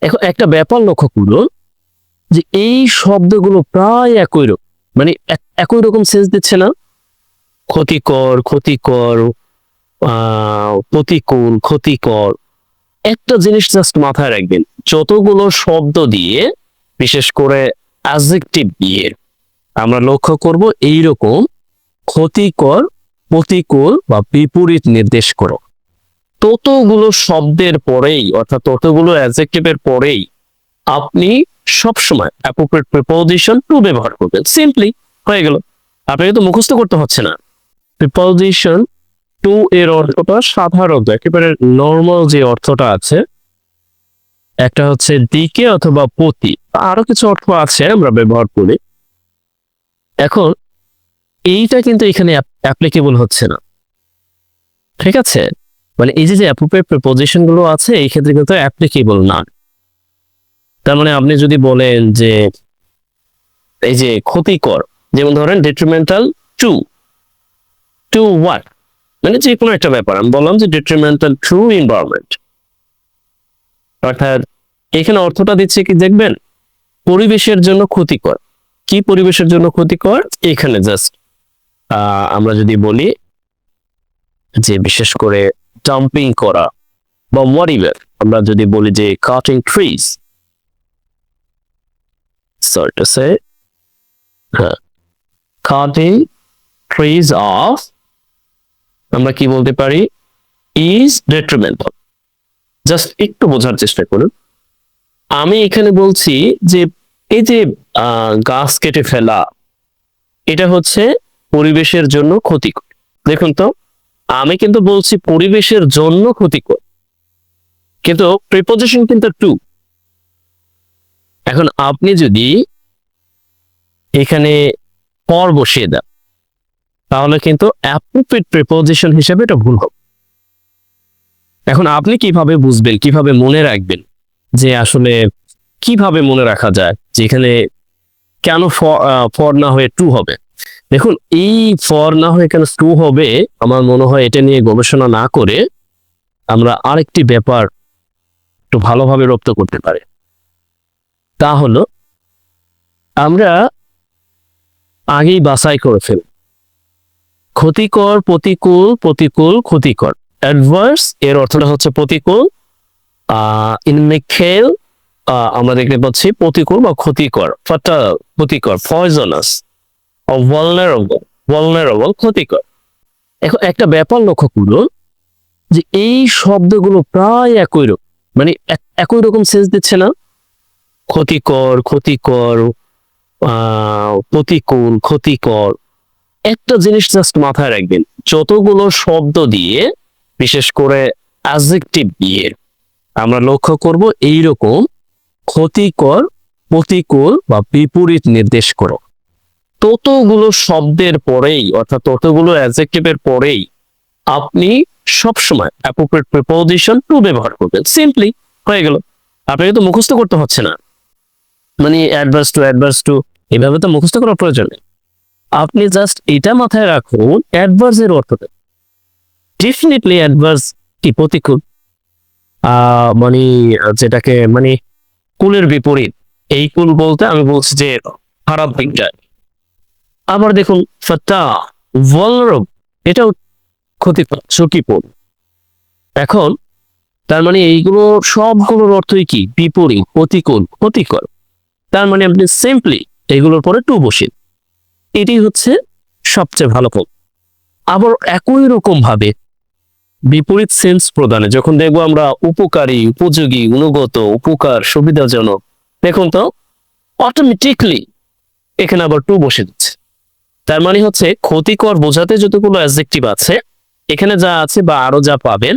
এখন একটা ব্যাপার লক্ষ্য করুন যে এই শব্দগুলো প্রায় একই রকম, মানে একই রকম সেন্স দিচ্ছে না? ক্ষতিকর, ক্ষতিকর, প্রতিকূল, ক্ষতিকর। একটা জিনিস জাস্ট মাথায় রাখবেন, যতগুলো শব্দ দিয়ে, বিশেষ করে অ্যাডজেক্টিভ দিয়ে আমরা লক্ষ্য করব এইরকম ক্ষতিকর, প্রতিকূল বা বিপরীত নির্দেশ করো, ততগুলো শব্দের পরেই অর্থাৎ ততগুলো অ্যাডজেক্টিভের পরেই আপনি সবসময় অ্যাপ্রোপ্রিয়েট প্রিপোজিশন টু ব্যবহার করবেন। সিম্পলি হয়ে গেল, আপনাকে তো মুখস্থ করতে হচ্ছে না। প্রিপোজিশন টু এর অর্থটা সাধারণত একেবারে নর্মাল যে অর্থটা আছে, একটা হচ্ছে দিকে অথবা প্রতি, আরো কিছু অর্থ আছে আমরা ব্যবহার করি। এখন এইটা কিন্তু এখানে অ্যাপ্লিকেবল হচ্ছে না, ঠিক আছে? মানে এই যে অ্যাপ্রোপ্রিয়েট প্রিপোজিশন গুলো আছে এই ক্ষেত্রে কিন্তু অ্যাপ্লিকেবল না। তার মানে আপনি যদি বলেন যে এই যে ক্ষতিকর, যেমন ধরেন ডিট্রিমেন্টাল টু, টু হোয়াট, মানে যে কোনো একটা ব্যাপার আমি বললাম যে ডিট্রিমেন্টাল টু এনভায়রনমেন্ট, অর্থাৎ এখানে অর্থটা দিচ্ছে কি দেখবেন, পরিবেশের জন্য ক্ষতিকর। কি পরিবেশের জন্য ক্ষতিকর? এখানে জাস্ট আমরা যদি বলি যে বিশেষ করে ডাম্পিং করা বা হোয়াটএভার, আমরা যদি বলি যে cutting trees, sorry to say, হ্যাঁ, কাটিং ট্রিজ অফ, আমরা কি বলতে পারি, ইজ ডেট্রিমেন্টাল। জাস্ট একটু বোঝার চেষ্টা করুন। আমি এখানে বলছি যে এই যে গাছ কেটে ফেলা, এটা হচ্ছে পরিবেশের জন্য ক্ষতিকর। দেখুন তো, আমি কিন্তু বলছি পরিবেশের জন্য ক্ষতিকর, কিন্তু প্রিপোজিশন কিন্তু টু। এখন আপনি যদি এখানে পর বসিয়ে দেন তাহলে কিন্তু অ্যাপ্রোপ্রিয়েট প্রিপোজিশন হিসেবে এটা ভুল হবে। এখন আপনি কিভাবে বুঝবেন, কিভাবে মনে রাখবেন যে আসলে কিভাবে মনে রাখা যায় যে এখানে কেন ফর না হয়ে টু হবে? দেখুন, এই ফর না হয়ে কেন টু হবে, আমার মনে হয় এটা নিয়ে গবেষণা না করে আমরা আরেকটি ব্যাপার একটু ভালোভাবে রপ্ত করতে পারি। তা হলো আমরা আগেই বাছাই করে ফেল, ক্ষতিকর, প্রতিকূল, প্রতিকূল, ক্ষতিকর। অ্যাডভার্স এর অর্থটা হচ্ছে প্রতিকূল, ইনমিকেল আমরা দেখতে পাচ্ছি প্রতিকূল বা ক্ষতিকর, ফাটাল ক্ষতিকর, পয়জনাস, ভালনারেবল ভালনারেবল ক্ষতিকর। এখন একটা ব্যাপার লক্ষ্য করুন যে এই শব্দগুলো প্রায় একই রকম, মানে একই রকম সেন্স দিচ্ছে না? ক্ষতিকর, ক্ষতিকর, প্রতিকূল, ক্ষতিকর। একটা জিনিস জাস্ট মাথায় রাখবেন, যতগুলো শব্দ দিয়ে, বিশেষ করে অ্যাডজেক্টিভ দিয়ে আমরা লক্ষ্য করব এইরকম ক্ষতিকর, প্রতিকূল বা বিপরীত নির্দেশ করো, ততগুলো শব্দের পরেই অর্থাৎ ততগুলো অ্যাডজেক্টিভের পরেই আপনি সবসময় অ্যাপ্রোপ্রিয়েট প্রিপোজিশন টু ব্যবহার করবেন। সিম্পলি হয়ে গেল, আপনাকে তো মুখস্থ করতে হচ্ছে না। মানে অ্যাডভার্স টু এভাবে তো মুখস্থ করার প্রয়োজন নেই। আপনি জাস্ট এটা মাথায় রাখুন অ্যাডভার্স এর অর্থটা। ডেফিনেটলি অ্যাডভার্স কি প্রতিকূল, মানে যেটাকে মানে কুলের বিপরীত। এই কুল বলতে আমি বলছি যে খারাপ দিকটা। আবার দেখুন ফাতা, ভালনারেবল, এটাও ক্ষতিকর, ঝুঁকিপূর্ণ। এখন তার মানে এইগুলো সবগুলোর অর্থই কি? বিপরীত, প্রতিকূল, ক্ষতিকর। তার মানে আপনি সিম্পলি এগুলোর পরে টু বসিয়ে, এটি হচ্ছে সবচেয়ে ভালো পথ। আবার একই রকম ভাবে বিপরীত সেন্স প্রদানে যখন দেখবো আমরা উপকারী, উপযোগী, গুণগত, উপকার, সুবিধাজনক, দেখুন তো অটোমেটিকলি এখানে আবার টু বসে দিচ্ছে। তার মানে হচ্ছে ক্ষতিকর বোঝাতে যতগুলো অ্যাডজেক্টিভ আছে এখানে যা আছে বা আরো যা পাবেন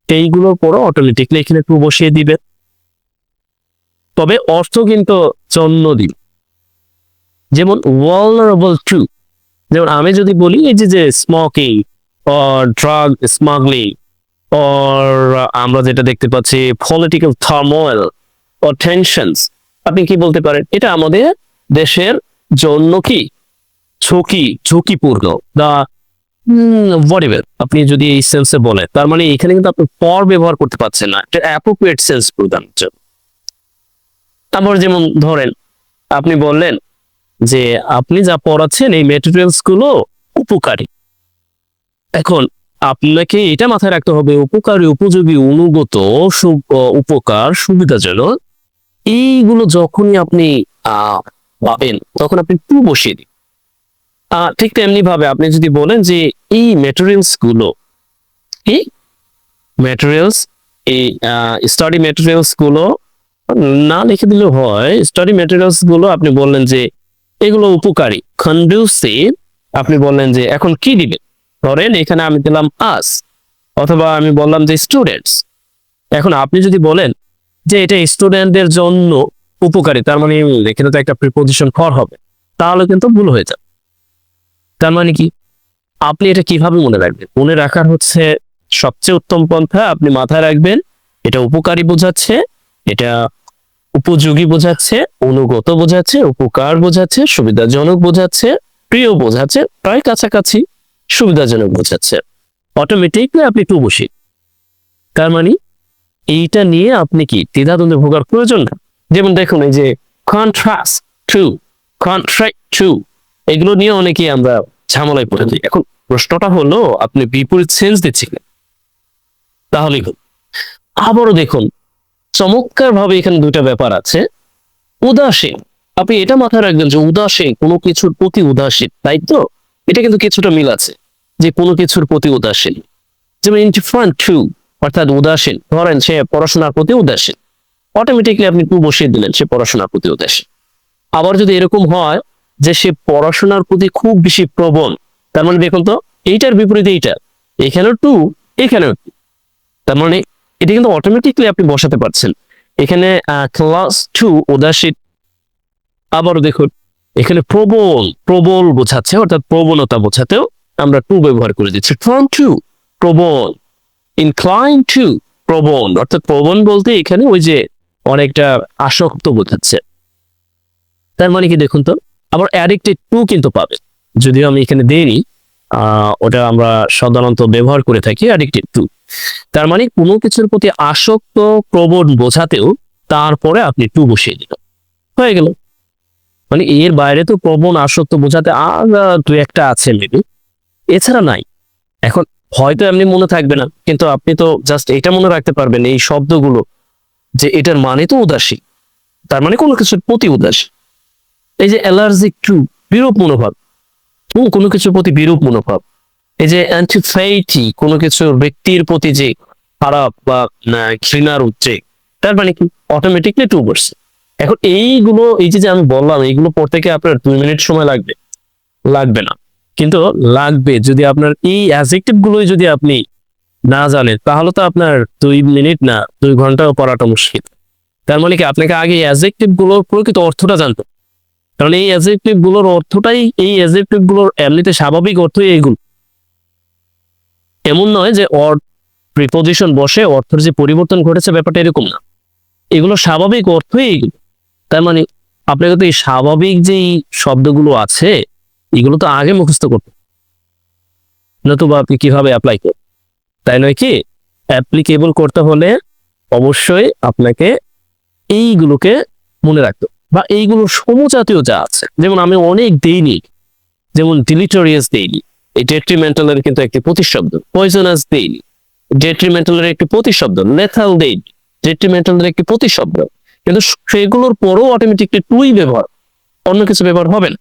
সেইগুলোর পরও অটোমেটিকলি এখানে টু বসিয়ে দিবে। তবে অর্থ কিন্তু জন্য দিবে। যেমন ভালনারেবল টু, যেমন আমি যদি বলি এই যে smoking or drug smuggling or আমরা যেটা দেখতে পাচ্ছি পলিটিক্যাল টার্মোয়েল অর টেনশনস, আপনি কি বলতে পারেন? এটা আমাদের দেশের জন্য কি ঝুঁকিপূর্ণ, দা হোয়াটএভার আপনি যদি এই সেন্সে বলেন, তার মানে এখানে কিন্তু আপনি ফর ব্যবহার করতে পারছেন না, এটা অ্যাপ্রোপ্রিয়েট সেন্স প্রদান। আবার যেমন ধরেন আপনি বললেন যে আপনি যা পড়াচ্ছেন এই মেটেরিয়ালস গুলো উপকারী। এখন আপনাকে এটা মাথায় রাখতে হবে, উপকারী, উপযোগী, অনুগত, উপকার, সুবিধাজনক, এইগুলো যখনই আপনি পাবেন তখন আপনি টু বসিয়ে দিন। ঠিক তেমনি ভাবে আপনি যদি বলেন যে এই মেটেরিয়ালস গুলো, কি ম্যাটেরিয়ালস, এই স্টাডি ম্যাটেরিয়ালস গুলো না লিখে দিলেও হয়, স্টাডি ম্যাটেরিয়ালস গুলো আপনি বললেন যে এগুলো উপকারী, কন্ডুসিভ, আপনি বললেন যে এখন কি দিবেন, ধরেন এখানে আমি দিলাম আস, অথবা আমি বললাম যে স্টুডেন্টস। এখন আপনি যদি বলেন যে এটা স্টুডেন্টদের জন্য উপকারী, তার মানে এখানে তো একটা প্রিপোজিশন ফর হবে, তাহলে কিন্তু ভুল হয়ে যাবে। তার মানে কি, আপনি এটা কিভাবে মনে রাখবেন? মনে রাখার হচ্ছে সবচেয়ে উত্তম পন্থা, আপনি মাথায় রাখবেন এটা উপকারী বোঝাচ্ছে, এটা উপযোগী বোঝাচ্ছে, অনুগত বোঝাচ্ছে, উপকার বোঝাচ্ছে, সুবিধাজনক বোঝাচ্ছে, প্রিয় বোঝাচ্ছে, প্রায় কাছাকাছি সুবিধাজনক বোঝাচ্ছে। অটোমেটিকলি আপনি টু বসি। তার মানে এইটা নিয়ে আপনি কি দ্বিধাদ্বন্দ্বে ভোগার প্রয়োজন না। যেমন দেখুন এই যে কন্ট্রাস্ট টু, কন্ট্রাক্ট টু, এগুলো নিয়ে অনেকেই আমরা ঝামেলায় পড়ে যাই। এখন প্রশ্নটা হলো আপনি বিপরীত সেন্স দিচ্ছিলেন, তাহলেই হল। আবারও দেখুন চমৎকার ভাবে এখানে দুইটা ব্যাপার আছে। উদাসীন, আপনি এটা মাথায় রাখবেন যে উদাসীন, কোনো কিছুর প্রতি উদাসীন, তাই তো? এটা কিন্তু কিছুটা মিল আছে যে কোনো কিছুর প্রতি উদাসীন। যেমন ইনডিফারেন্ট টু, অর্থাৎ উদাসীন, ধরেন সে পড়াশোনার প্রতি উদাসীন, অটোমেটিকলি আপনি টু বসিয়ে দিলেন, সে পড়াশোনার প্রতি উদাসীন। আবার যদি এরকম হয় যে সে পড়াশোনার প্রতি খুব বেশি প্রবণ, তার মানে দেখুন তো এইটার বিপরীতে এইটা, এখানেও টু, এখানেও টু, তার মানে এটা কিন্তু অটোমেটিকলি আপনি বসাতে পারছেন। এখানে ক্লাস টু উদাসীন, আবারও দেখুন এখানে প্রবল, প্রবল বোঝাচ্ছে, অর্থাৎ প্রবণতা বোঝাতেও আমরা টু ব্যবহার করে দিচ্ছি। ফ্রম টু, প্রবল, ইনক্লাইন টু, প্রবণ, অর্থাৎ প্রবণ বলতে এখানে ওই যে অনেকটা আসক্ত বোঝাচ্ছে। তার মানে কি দেখুন তো, আবার অ্যাডিক্টেড টু কিন্তু পাবে, যদিও আমি এখানে দেইনি, ওটা আমরা সাধারণত ব্যবহার করে থাকি অ্যাডিক্টেড টু। তার মানে কোনো কিছুর প্রতি আসক্ত, প্রবণ বোঝাতেও তারপরে আপনি টু বসিয়ে দিল, হয়ে গেল। মানে এর বাইরে তো প্রবণ, আসক্ত বোঝাতে আর দুই একটা আছে মেবি, এছাড়া নাই। এখন হয়তো এমনি মনে থাকবে না, কিন্তু আপনি তো জাস্ট এটা মনে রাখতে পারবেন এই শব্দগুলো, যে এটার মানে তো উদাসী, তার মানে কোনো কিছুর প্রতি উদাসী। এই যে অ্যালার্জিক টু, বিরূপ মনোভাব, কোনো কিছুর প্রতি বিরূপ মনোভাব। এই যে অ্যান্টিফাইটি, কোনো কিছুর ব্যক্তির প্রতি যে খারাপ বা ঘৃণার উদ্রেক, তার মানে কি অটোমেটিকলি টু বসছে। এখন এইগুলো, এই যে আমি বললাম, এইগুলো পড়তে কি আপনার 2 মিনিট সময় লাগবে? লাগবে না, কিন্তু লাগবে যদি আপনার এই অ্যাডজেক্টিভ গুলোই যদি আপনি না জানেন, তাহলে তো আপনার 2 মিনিট না 2 ঘন্টাও পড়াটা মুশকিল। তার মানে কি আপনাকে আগে অ্যাডজেক্টিভ গুলোর প্রকৃত অর্থটা জানতে, কারণ এই অ্যাডজেক্টিভ গুলোর অর্থটাই, এই অ্যাডজেক্টিভ গুলোর এমনিতে স্বাভাবিক অর্থই এইগুলো। এমন নয় যে প্রিপোজিশন বসে অর্থের যে পরিবর্তন ঘটেছে, ব্যাপারটা এরকম না, এগুলো স্বাভাবিক অর্থই এইগুলো। তার মানে আপনাকে তো এই স্বাভাবিক যেই শব্দগুলো আছে এগুলো তো আগে মুখস্থ করতে, নতুবা আপনি কিভাবে অ্যাপ্লাই করবেন? তাই নয় কি? অ্যাপ্লিকেবল করতে হলে অবশ্যই আপনাকে এইগুলোকে মনে রাখতে, বা এইগুলো সমজাতীয় যা আছে, যেমন আমি অনেক দেইনি, যেমন ডিলিটোরিয়াস দেইনি, এই ডেট্রিমেন্টালের কিন্তু একটি প্রতিশব্দ, পয়জনাস দেইনি, ডেট্রিমেন্টালের একটি প্রতিশব্দ, লেথাল দেইনি, ডেট্রিমেন্টালের একটি প্রতিশব্দ, কিন্তু সেগুলোর পরও অটোমেটিকলি টুই ব্যবহার, অন্য কিছু ব্যবহার হবে না।